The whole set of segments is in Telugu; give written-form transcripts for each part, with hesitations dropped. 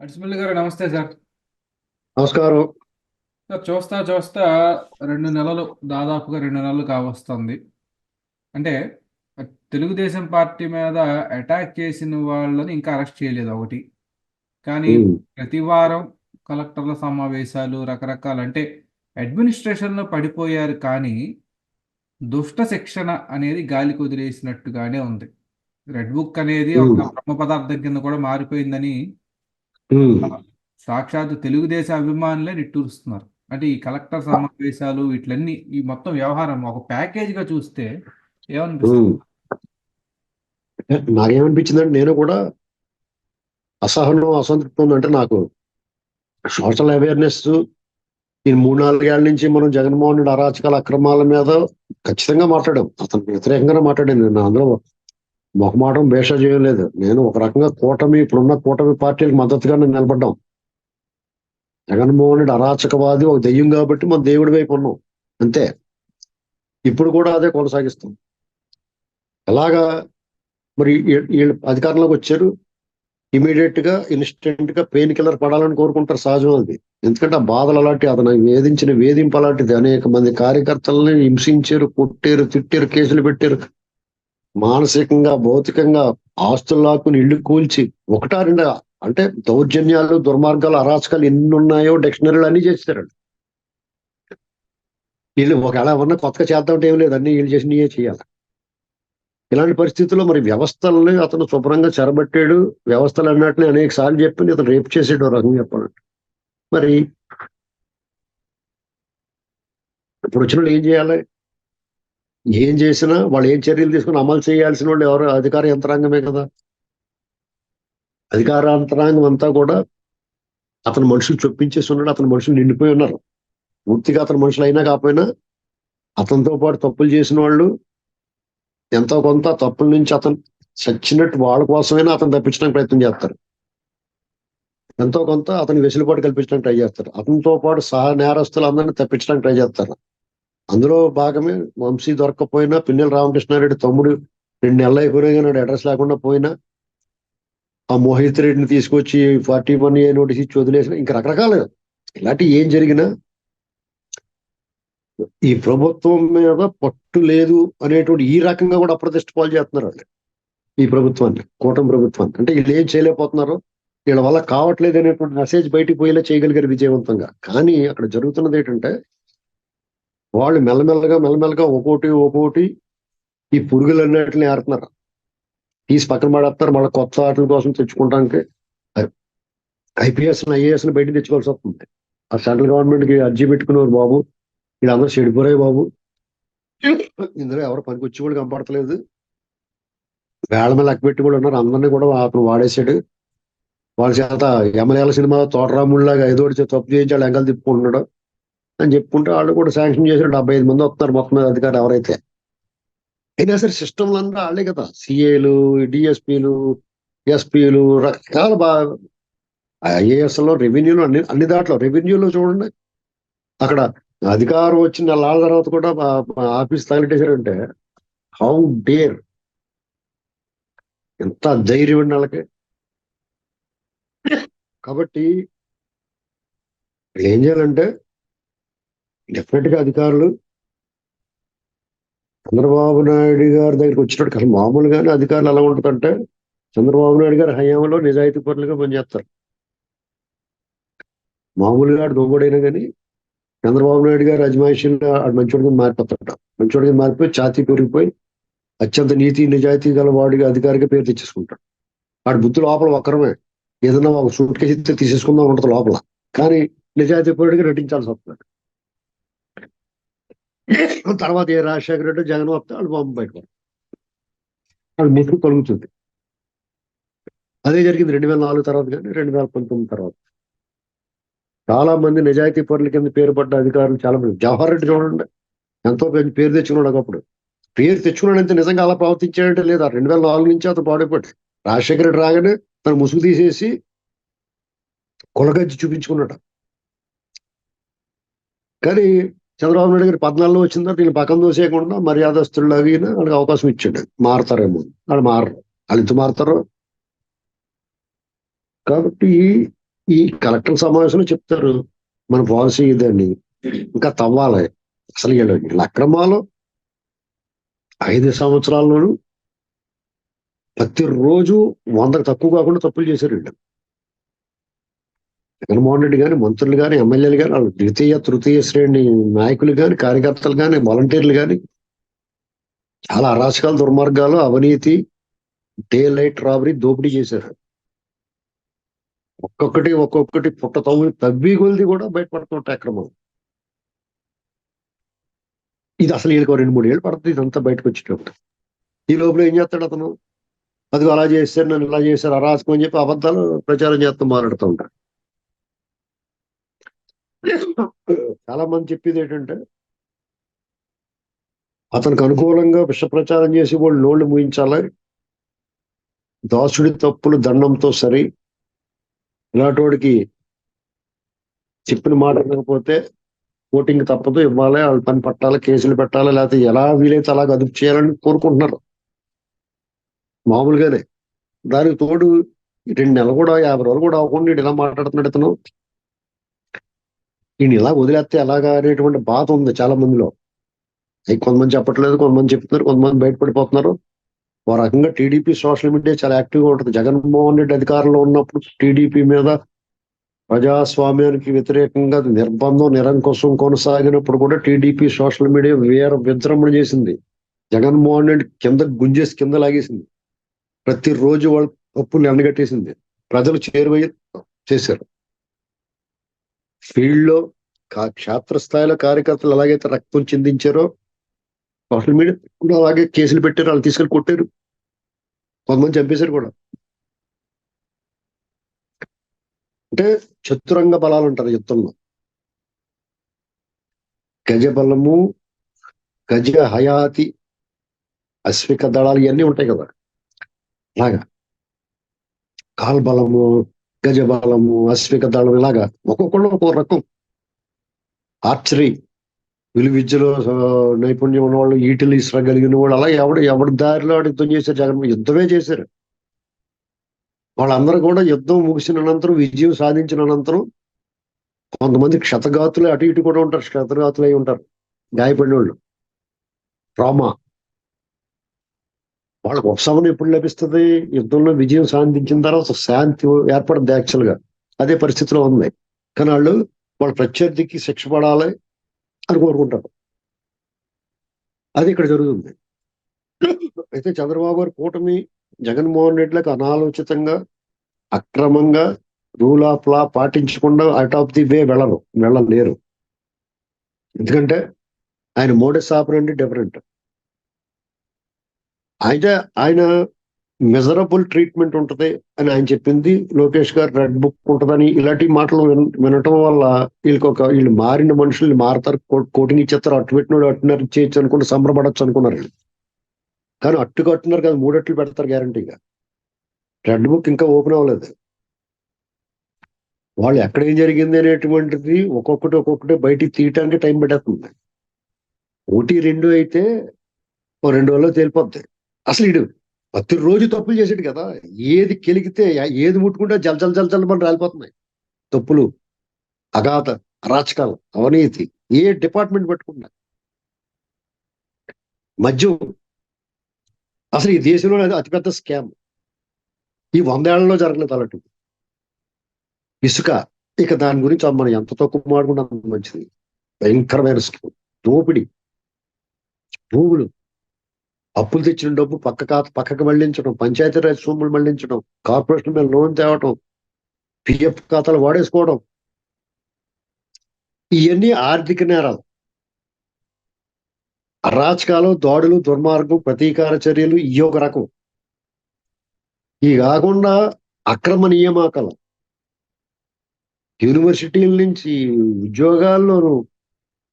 అడిసిమల్లి గారు నమస్తే సార్. నమస్కారం. సార్ చూస్తా చూస్తా 2 నెలలు, దాదాపుగా 2 నెలలు కావస్తుంది. అంటే తెలుగుదేశం పార్టీ మీద అటాక్ చేసిన వాళ్ళని ఇంకా అరెస్ట్ చేయలేదు ఒకటి. కానీ ఉమ్, ప్రతి వారం కలెక్టర్ల సమావేశాలు రకరకాల అంటే అడ్మినిస్ట్రేషన్లో పడిపోయారు కానీ దుష్ట శిక్షణ అనేది గాలికి వదిలేసినట్టుగానే ఉంది. రెడ్ బుక్ అనేది ఒక ఉమ్, బ్రహ్మ పదార్థం కింద కూడా మారిపోయిందని ఉమ్. సాక్షాత్తు తెలుగుదేశం అభిమానులే నిట్టూరుస్తున్నారు. అంటే ఈ కలెక్టర్ సమావేశాలు వీటిలన్నీ ఈ మొత్తం వ్యవహారం ఒక ప్యాకేజీగా చూస్తే ఏమనిపిస్తుంది? ఉమ్. నాకేమనిపించిందంటే నేను కూడా అసహనం అసంతృప్తి ఉందంటే నాకు సోషల్ అవేర్నెస్ ఈ 3-4 ఏళ్ల నుంచి మనం జగన్మోహన్ రెడ్డి అరాచకాల అక్రమాల మీద ఖచ్చితంగా మాట్లాడాం. అతను వ్యతిరేకంగానే మాట్లాడాను. నేను అందులో మొహమాటం భేషా చేయలేదు. నేను ఒక రకంగా ఇప్పుడున్న కూటమి పార్టీలకు మద్దతుగానే నిలబడ్డాం. జగన్మోహన్ రెడ్డి అరాచకవాది, ఒక దెయ్యం కాబట్టి మనం దేవుడి వైపు ఉన్నాం అంతే. ఇప్పుడు కూడా అదే కొనసాగిస్తాం. ఎలాగా మరి వీళ్ళు అధికారంలోకి వచ్చారు, ఇమీడియట్ గా ఇన్స్టెంట్ గా పెయిన్ కిల్లర్ పడాలని కోరుకుంటారు, సహజం అది. ఎందుకంటే ఆ బాధలు అలాంటి, అతను వేధించిన వేధింపు అలాంటిది. అనేక మంది కార్యకర్తలని హింసించారు, కొట్టారు, తిట్టారు, కేసులు పెట్టారు. మానసికంగా, భౌతికంగా ఆస్తులు లాక్కుని ఇల్లు కూల్చి ఒకటా రెండా అంటే దౌర్జన్యాలు, దుర్మార్గాలు, అరాచకాలు ఎన్ని ఉన్నాయో డిక్షనరీలు అన్ని చేస్తారు. వీళ్ళు ఒకవేళ ఏమన్నా కొత్తగా చేద్దామంటే ఏం లేదు, అన్ని వీళ్ళు చేసినయే చేయాలి. ఇలాంటి పరిస్థితుల్లో మరి వ్యవస్థల్ని అతను శుభ్రంగా చెరబట్టాడు. వ్యవస్థలు అన్నట్లు అనేక సార్లు చెప్పి అతను రేపు చేసాడు, ఓ రకంగా చెప్పాలంటే. మరి ఇప్పుడు వచ్చిన వాళ్ళు ఏం చేయాలి? ఏం చేసినా వాళ్ళు ఏం చర్యలు తీసుకుని అమలు చేయాల్సిన వాళ్ళు ఎవరు? అధికార యంత్రాంగమే కదా. అధికార యంత్రాంగం అంతా కూడా అతను మనుషులు చొప్పించేసి ఉన్నాడు. అతని మనుషులు నిండిపోయి ఉన్నారు. పూర్తిగా అతని మనుషులు అయినా కాకపోయినా అతనితో పాటు తప్పులు చేసిన వాళ్ళు ఎంతో కొంత తప్పుల నుంచి అతను చచ్చినట్టు వాళ్ళ కోసమైనా అతను తప్పించడానికి ప్రయత్నం చేస్తారు. ఎంతో కొంత అతని వెసులుబాటు కల్పించడానికి ట్రై చేస్తారు. అతనితో పాటు సహ నేరస్తులందరినీ తప్పించడానికి ట్రై చేస్తారు. అందులో భాగమే వంశీ దొరక్కపోయినా, పిన్నెల రామకృష్ణారెడ్డి తమ్ముడు 2 నెలలు అయిపోయినా నాడు అడ్రస్ లేకుండా పోయినా, ఆ మోహిత్ రెడ్డిని తీసుకొచ్చి 41A నోటీస్ ఇచ్చి వదిలేసిన, ఇంకా రకరకాలు ఇలాంటి ఏం జరిగినా ఈ ప్రభుత్వం మీద పట్టు లేదు అనేటువంటి ఈ రకంగా కూడా అప్రతిష్ట పాలు చేస్తున్నారు వాళ్ళు. ఈ ప్రభుత్వాన్ని, కూటమి ప్రభుత్వాన్ని, అంటే వీళ్ళు ఏం చేయలేకపోతున్నారు, వీళ్ళ వల్ల కావట్లేదు అనేటువంటి మెసేజ్ బయటికి పోయేలా చేయగలిగారు విజయవంతంగా. కానీ అక్కడ జరుగుతున్నది ఏంటంటే వాళ్ళు మెల్లమెల్లగా మెల్లమెల్లగా ఒక్కోటి ఒక్కోటి ఈ పురుగులన్నిటిని ఏరుతున్నారు, తీసి పక్కన పడేస్తారు. మళ్ళీ కొత్త వాటి కోసం తెచ్చుకోవడానికి IPS బయట తెచ్చుకోవాల్సి వస్తుంది. ఆ సెంట్రల్ గవర్నమెంట్ కి అర్జీ పెట్టుకున్నారు, బాబు వీళ్ళందరూ చెడిపోరాయి బాబు, ఇందులో ఎవరు పనికి వచ్చి కూడా కనపడతలేదు, వేళ మీద లెక్క పెట్టి కూడా ఉన్నారు, అందరినీ కూడా అతను వాడేసాడు. వాళ్ళ చేత ఎమ్మెల్యేల సినిమా తోటరాముడిలాగా ఏదోటి తప్పు చేయించి వాళ్ళు ఎంకలు తిప్పుకుంటున్నాడు అని చెప్పుకుంటే వాళ్ళు కూడా శాంక్షన్ చేశారు. 75 మంది వస్తున్నారు మొత్తం మీద అధికారులు ఎవరైతే. అయినా సరే సిస్టమ్లు అంతా వాళ్ళే కదా, సిఏలు, DSPలు, SP లు, రకరకాల IAS లో, రెవెన్యూలో, అన్ని దాంట్లో. రెవెన్యూలో చూడండి, అక్కడ అధికారం వచ్చిన నెలల తర్వాత కూడా ఆఫీస్ తగిలిట్టేశారంటే హౌ డేర్, ఎంత ధైర్యం అండి వాళ్ళకి. కాబట్టి ఏం చేయాలంటే డెఫినెట్ గా అధికారులు చంద్రబాబు నాయుడు గారి దగ్గరికి వచ్చినట్టు, అసలు మామూలుగానే అధికారులు ఎలా ఉంటుందంటే చంద్రబాబు నాయుడు గారి హయాంలో నిజాయితీ పరులుగా పనిచేస్తారు. మామూలుగా దొంగడైనా కానీ చంద్రబాబు నాయుడు గారు అజమాయిషీలో ఆడు మంచోడిగా మారిపోతాడు. మంచోడిగా మారిపోయి ఛాతీ పెరిగిపోయి అత్యంత నీతి నిజాయితీ గల వాడిగా అధికారిగా పేరు తెచ్చేసుకుంటాడు. వాడి బుద్ధి లోపల ఒక్కరమే, ఏదన్నా ఒక సూట్ కేసు ఇస్తే తీసేసుకుందాం ఉంటుంది లోపల, కానీ నిజాయితీ పరుడిగా నటించాల్సి వస్తుంది. తర్వాత ఏ రాజశేఖర రెడ్డి, జగన్ వస్తే వాళ్ళు బాంబు బయట వాళ్ళు ముసుగు కలుగుతుంది. అదే జరిగింది 2004 తర్వాత, కానీ 2019 తర్వాత చాలా మంది నిజాయితీ పరుల కింద పేరు పడ్డ అధికారులు చాలా మంది. జవహర్ రెడ్డి చూడండి, ఎంతో పెద్ద పేరు తెచ్చుకున్నాడు. ఒకప్పుడు పేరు తెచ్చుకున్నాడంటే నిజంగా అలా ప్రవర్తించాడంటే లేదా, 2004 నుంచి అతను పాడైపోయాడు. రాజశేఖర రెడ్డి రాగానే తన ముసుగు తీసేసి కొలగజ్జి చూపించుకున్నాడు. కానీ చంద్రబాబు నాయుడు గారు 14లో వచ్చిన తర్వాత వీళ్ళు పక్కన దోసేయకుండా మర్యాదస్తుల్లాగా వాళ్ళకి అవకాశం ఇచ్చాడు. మారతారేమో, వాళ్ళు మారరు. వాళ్ళు ఎంత మారతారు. కాబట్టి ఈ కలెక్టర్ సమావేశంలో చెప్తారు మన పాలసీ ఇదండి, ఇంకా తవ్వాలి. అసలు వీళ్ళ అక్రమాలు 5 సంవత్సరాల్లోనూ ప్రతిరోజు 100కు తక్కువ కాకుండా తప్పులు చేశారు వీళ్ళు. జగన్మోహన్ రెడ్డి కానీ, మంత్రులు కానీ, ఎమ్మెల్యేలు కానీ, వాళ్ళు ద్వితీయ తృతీయ శ్రేణి నాయకులు కానీ, కార్యకర్తలు కానీ, వాలంటీర్లు కానీ చాలా అరాచకాలు, దుర్మార్గాలు, అవినీతి, డే లైట్ రాబరీ, దోపిడీ చేశారు. ఒక్కొక్కటి పుట్ట తవ్వి కొలిది కూడా బయటపడుతుంటాయి అక్రమం. ఇది అసలు వీళ్ళకి 2-3 ఏళ్ళు పడుతుంది ఇదంతా బయటకు వచ్చేటప్పుడు. ఈ లోపల ఏం చేస్తాడు అతను, అది అలా చేశారు, నన్ను ఇలా చేశారు, అరాచకం అని చెప్పి అబద్ధాలు ప్రచారం చేస్తూ మాట్లాడుతూ ఉంటాడు. చాలా మంది చెప్పేది ఏంటంటే, అతనికి అనుకూలంగా విష ప్రచారం చేసి వాళ్ళు నోళ్లు మూయించాలి, దాసుడి తప్పులు దండంతో సరి, ఇలాంటి వాడికి చెప్పిన మాట వినకపోతే ఓటింగ్ తప్పదు, ఇవ్వాలి, వాళ్ళ పని పట్టాలి, కేసులు పెట్టాలి, లేకపోతే ఎలా వీలైతే అలాగ అదుపు చేయాలని కోరుకుంటున్నారు మామూలుగానే. దానికి తోడు 2 నెలలు కూడా 50 రోజులు కూడా అవ్వకుండా వీడు ఇలా మాట్లాడుతున్నాడు ఇతను. ఈయన ఇలా వదిలేస్తే ఎలాగా అనేటువంటి బాధ ఉంది చాలా మందిలో. అవి కొంతమంది చెప్పట్లేదు, కొంతమంది చెప్తున్నారు, కొంతమంది బయటపడిపోతున్నారు. ఓ రకంగా టీడీపీ సోషల్ మీడియా చాలా యాక్టివ్గా ఉంటుంది. జగన్మోహన్ రెడ్డి అధికారంలో ఉన్నప్పుడు టీడీపీ మీద ప్రజాస్వామ్యానికి వ్యతిరేకంగా నిర్బంధం నిరంకుశం కొనసాగినప్పుడు కూడా టీడీపీ సోషల్ మీడియా వీర విజృంభణ చేసింది. జగన్మోహన్ రెడ్డి కింద గుంజేసి కింద లాగేసింది. ప్రతిరోజు వాళ్ళ తప్పులు ఎండగట్టేసింది. ప్రజలు చేరువయ్యి చేశారు. ఫీల్డ్ లో క్షేత్రస్థాయిలో కార్యకర్తలు ఎలాగైతే రక్తం చిందించారో సోషల్ మీడియా కూడా అలాగే కేసులు పెట్టారు, వాళ్ళు తీసుకెళ్ళి కొట్టారు, కొంతమంది చంపేశారు కూడా. అంటే చతురంగ బలాలు ఉంటారు యుద్ధంలో. గజ బలము, గజ హయాతి, అశ్విక దళాలు ఇవన్నీ ఉంటాయి కదా. అలాగా కాల్బలము, గజ బలము, అశ్విక దళం, ఇలాగా ఒక్కొక్కళ్ళు ఒక్కొక్క రకం. ఆర్చరీ, విలువిద్యలో నైపుణ్యం ఉన్నవాళ్ళు, ఈటిలు ఇసరగలిగిన వాళ్ళు, అలా ఎవడి దారిలో యుద్ధం చేశారు. జగన్ యుద్ధమే చేశారు. వాళ్ళందరూ కూడా యుద్ధం ముగిసిన అనంతరం, విజయం సాధించిన అనంతరం కొంతమంది క్షతగాతులు అటు ఇటు కూడా ఉంటారు, క్షతగాతులు అయి ఉంటారు, గాయపడిన వాళ్ళు, ట్రామా. వాళ్ళకి ఉపశమనం ఎప్పుడు లభిస్తుంది? యుద్ధంలో విజయం సాధించిన తర్వాత శాంతి ఏర్పడుతుంది యాక్చువల్ గా. అదే పరిస్థితిలో ఉంది. కానీ వాళ్ళ ప్రత్యర్థికి శిక్ష పడాలి అని కోరుకుంటారు. అది ఇక్కడ జరుగుతుంది. అయితే చంద్రబాబు గారు కూటమి జగన్మోహన్ రెడ్డిలకు అనాలోచితంగా, అక్రమంగా, రూల్ ఆఫ్ లా పాటించకుండా అవుట్ ఆఫ్ ది వే వెళ్ళలేరు. ఎందుకంటే ఆయన మోడస్ ఆపరండి డిఫరెంట్. అయితే ఆయన మెజరబుల్ ట్రీట్మెంట్ ఉంటుంది అని ఆయన చెప్పింది. లోకేష్ గారు రెడ్ బుక్ ఉంటుందని ఇలాంటి మాటలు వినటం వల్ల వీళ్ళు మారిన మనుషులు మారతారు, కోటింగ్ ఇచ్చేస్తారు, అట్టు పెట్టినోడు అట్టున్నర చేయొచ్చు అనుకుంటే సంబరపడచ్చు అనుకున్నారు. కానీ అట్టు కట్టున్నారు కదా, 3 అట్లు పెడతారు గ్యారంటీగా. రెడ్ బుక్ ఇంకా ఓపెన్ అవ్వలేదు. వాళ్ళు ఎక్కడ ఏం జరిగింది అనేటువంటిది ఒక్కొక్కటి బయటికి తీయటానికి టైం పెట్టేస్తుంది. 1, 2 అయితే 2 రోజుల్లో తేలిపోద్ది. అసలు ఇడు ప్రతిరోజు తప్పులు చేసాడు కదా. ఏది కెలిగితే, ఏది ముట్టుకుంటే జల్ మన రాలిపోతున్నాయి తప్పులు, అగాధ అరాచకాలు, అవినీతి. ఏ డిపార్ట్మెంట్ పెట్టుకున్నా మద్యం అసలు ఈ దేశంలో అతిపెద్ద స్కామ్. ఈ 100 ఏళ్లలో జరగలేదు అలాంటి. ఇసుక, ఇక దాని గురించి మనం ఎంత తక్కువ మాడుకుంటే అంత మంచిది. భయంకరమైన స్కీమ్. దోపిడి, భూములు, అప్పులు తెచ్చిన డబ్బు పక్కకు మళ్లించడం, పంచాయతీరాజ్ సొమ్ములు మళ్లించడం, కార్పొరేషన్ మీద లోన్ తేవటం, పిఎఫ్ ఖాతాలు వాడేసుకోవడం, ఇవన్నీ ఆర్థిక నేరాలు. అరాచకాలు, దాడులు, దుర్మార్గం, ప్రతీకార చర్యలు ఈ ఒక రకం. ఈ కాకుండా అక్రమ నియామకాలు, యూనివర్సిటీల నుంచి ఉద్యోగాల్లోనూ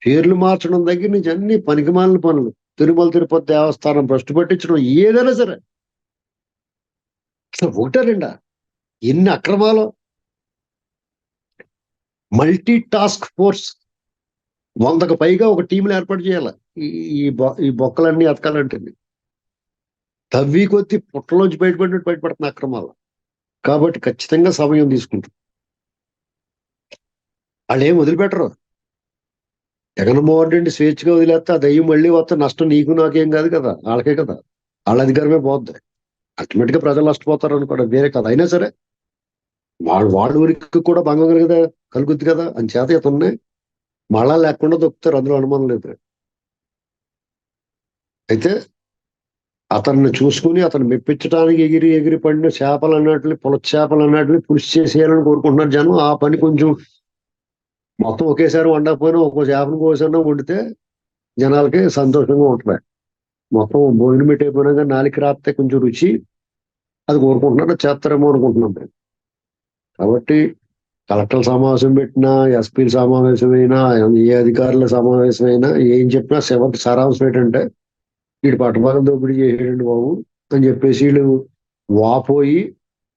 పేర్లు మార్చడం దగ్గర నుంచి అన్ని పనికిమాలిన పనులు, తిరుమల తిరుపతి దేవస్థానం భ్రష్టు పట్టించడం, ఏదైనా సరే. అసలు 1, 2 ఎన్ని అక్రమాలు. మల్టీ టాస్క్ ఫోర్స్ 100కు పైగా ఒక టీంలు ఏర్పాటు చేయాలి ఈ బొక్కలన్నీ అతకాలంటే. తవ్వి కొద్ది పుట్టలోంచి బయటపడినట్టు బయటపడుతున్న అక్రమాలు. కాబట్టి ఖచ్చితంగా సమయం తీసుకుంటుంది. వాళ్ళు ఏం వదిలిపెట్టరు. జగన్మోహన్ రెడ్డి స్వేచ్ఛగా వదిలేస్తే ఆ దయ్యం మళ్ళీ వస్తే నష్టం నీకు నాకేం కాదు కదా, వాళ్ళకే కదా, వాళ్ళ అధికారమే పోద్ది. అల్టిమేట్ గా ప్రజలు నష్టపోతారు అనుకోవడం వేరే కదా. అయినా సరే వాళ్ళ ఊరికి కూడా భంగం కదా కలుగుద్ది కదా, అని చేత ఇతన్ని మళ్ళా లేకుండా దొక్కుతారు, అందులో అనుమానం లేదు. అయితే అతన్ని చూసుకుని అతను మెప్పించడానికి ఎగిరి ఎగిరి పడిన చేపలు అన్నట్లు పులస చేపలు అన్నట్లు పులుసు చేసేయాలని కోరుకుంటున్నారు జనం. ఆ పని కొంచెం మొత్తం ఒకేసారి వండకపోయినా ఒక్కో చేపను కోసన్నా వండితే జనాలకి సంతోషంగా ఉంటుంది. మొత్తం భోజనం పెట్టయిపోయినాక నాలుగు రాస్తే కొంచెం రుచి అది కోరుకుంటున్నారు, చేస్తారేమో అనుకుంటున్నాం నేను. కాబట్టి కలెక్టర్ల సమావేశం పెట్టినా, ఎస్పీల సమావేశమైనా, ఏ అధికారుల సమావేశమైనా ఏం చెప్పినా చివరికి సారాంశం ఏంటంటే వీడు పట్టభద్రుల దోపిడీ చేసేయండి బాబు అని చెప్పేసి వీళ్ళు వాపోయి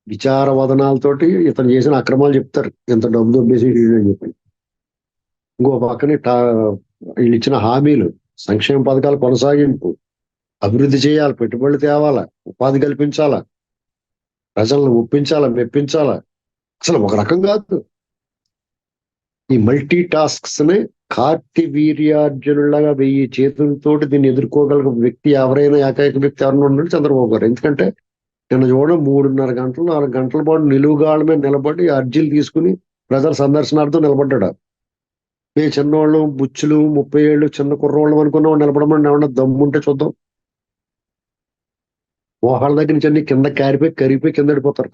విచార వదనాలతోటి ఇతను చేసిన అక్రమాలు చెప్తారు, ఎంత డబ్బు దొబ్బేసి అని చెప్పి. ఇంకో పక్కన వీళ్ళు ఇచ్చిన హామీలు, సంక్షేమ పథకాల కొనసాగింపు, అభివృద్ధి చేయాలి, పెట్టుబడులు తేవాలా, ఉపాధి కల్పించాలా, ప్రజలను ఒప్పించాలా, మెప్పించాలా, అసలు ఒక రకం కాదు. ఈ మల్టీ టాస్క్స్ ని కార్తి వీర్యార్జునులాగా 1000 చేతులతోటి దీన్ని ఎదుర్కోగల వ్యక్తి ఎవరైనా, ఏకైక వ్యక్తి ఎవరైనా ఉన్నాడు చంద్రబాబు గారు. ఎందుకంటే నిన్న చూడడం 3:30 గంటలు 4 గంటల పాటు నిలువుగాళ్ళ మీద నిలబడి అర్జీలు తీసుకుని ప్రజల సందర్శనార్థం నిలబడ్డాడు. మేము చిన్నవాళ్ళు బుచ్చులు 30 ఏళ్ళు చిన్న కుర్రవాళ్ళం అనుకున్నాం, నిలబడమని ఏమన్నా దమ్ముంటే చూద్దాం. మోహాళ్ళ దగ్గర నుంచి అన్ని కింద కరిగిపోయి కింద పడిపోతారు.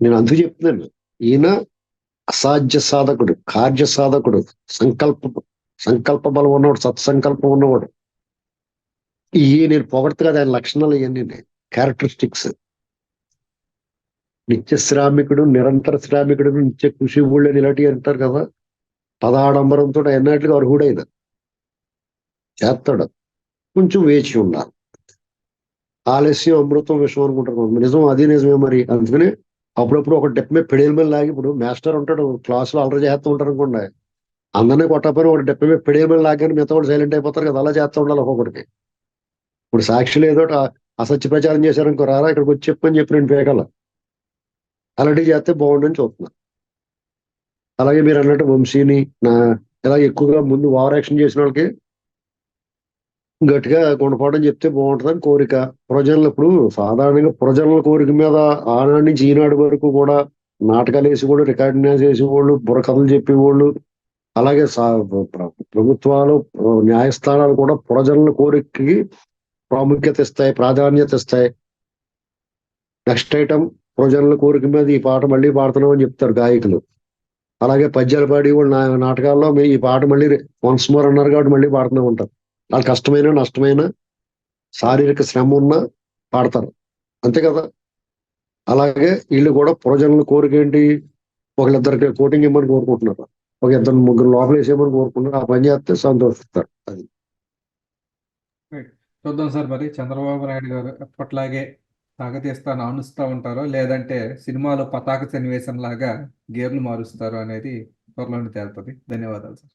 నేను అందుకు చెప్తున్నాను, ఈయన అసాధ్య సాధకుడు, కార్య సాధకుడు, సంకల్ప బలం ఉన్నవాడు, సత్సంకల్పం ఉన్నవాడు. నేను పొగడతా కదా ఆయన లక్షణాలు, ఇవన్నీ క్యారెక్టరిస్టిక్స్. నిత్య శ్రామికుడు, నిరంతర శ్రామికుడు, నిత్య కృషి ఊళ్ళని ఇలాంటివి అంటారు కదా. పదాడంబరంతో ఎన్నట్లుగా అర్హుడైన చేస్తాడు. కొంచెం వేచి ఉండాలి. ఆలస్యం అమృతం విషయం అనుకుంటారు నిజం, అది నిజమే మరి. అందుకని అప్పుడప్పుడు ఒక డెప్ మీద పెడేల మీద లాగి, ఇప్పుడు మాస్టర్ ఉంటాడు క్లాసులో అల్లరి చేస్తూ ఉంటారు అనుకోండి, అందరినీ కొట్టకపోయినా ఒక డెప్ మీద పెడేల మీద లాగానే మిగతా కూడా సైలెంట్ అయిపోతారు కదా, అలా చేస్తూ ఉండాలి ఒక్కొక్కడికి. ఇప్పుడు సాక్షులు ఏదో అసత్య ప్రచారం చేశారనుకో, రారా ఇక్కడికి వచ్చి చెప్పని చెప్పి నేను పేగల అలాంటివి చేస్తే బాగుండని చూస్తున్నా. అలాగే మీరు అన్నట్టు వంశీని ఇలా ఎక్కువగా ముందు ఓవర్ యాక్షన్ చేసిన వాళ్ళకి గట్టిగా గుణపాఠం చెప్తే బాగుంటుందని కోరిక. ప్రజలు ఇప్పుడు సాధారణంగా ప్రజల కోరిక మీద ఆనాడు నుంచి ఈనాడు వరకు కూడా నాటకాలు వేసేవాళ్ళు, రికార్డింగ్ చేసేవాళ్ళు, బుర్రకథలు చెప్పేవాళ్ళు, అలాగే ప్రభుత్వాలు, న్యాయస్థానాలు కూడా ప్రజల కోరికకి ప్రాముఖ్యత ఇస్తాయి, ప్రాధాన్యత ఇస్తాయి. నెక్స్ట్ ఐటమ్ ప్రజల కోరిక మీద ఈ పాట మళ్ళీ పాడుతున్నాం అని చెప్తారు గాయకులు. అలాగే పద్యాలు పాడి వాళ్ళు నాటకాల్లో ఈ పాట మళ్ళీ వన్స్ మోర్ అన్నారు కాబట్టి మళ్ళీ పాడుతూనే ఉంటారు. వాళ్ళు కష్టమైన నష్టమైన శారీరక శ్రమ ఉన్నా పాడతారు, అంతే కదా. అలాగే వీళ్ళు కూడా ప్రజల కోరిక ఏంటి, ఒకళ్ళిద్దరికి కోటింగ్ ఇవ్వమని కోరుకుంటున్నారు, ఒక 2-3 లోపల వేసేయమని కోరుకుంటున్నారు. ఆ పని చేస్తే సంతోషిస్తారు. అది చూద్దాం సార్, మరి చంద్రబాబు నాయుడు గారు ఎప్పట్లాగే సాగతీస్తా నానుస్తూ ఉంటారో, లేదంటే సినిమాలో పతాక సన్నివేశం లాగా గేర్లు మారుస్తారో అనేది త్వరలోనే తేలుతుంది. ధన్యవాదాలు సార్.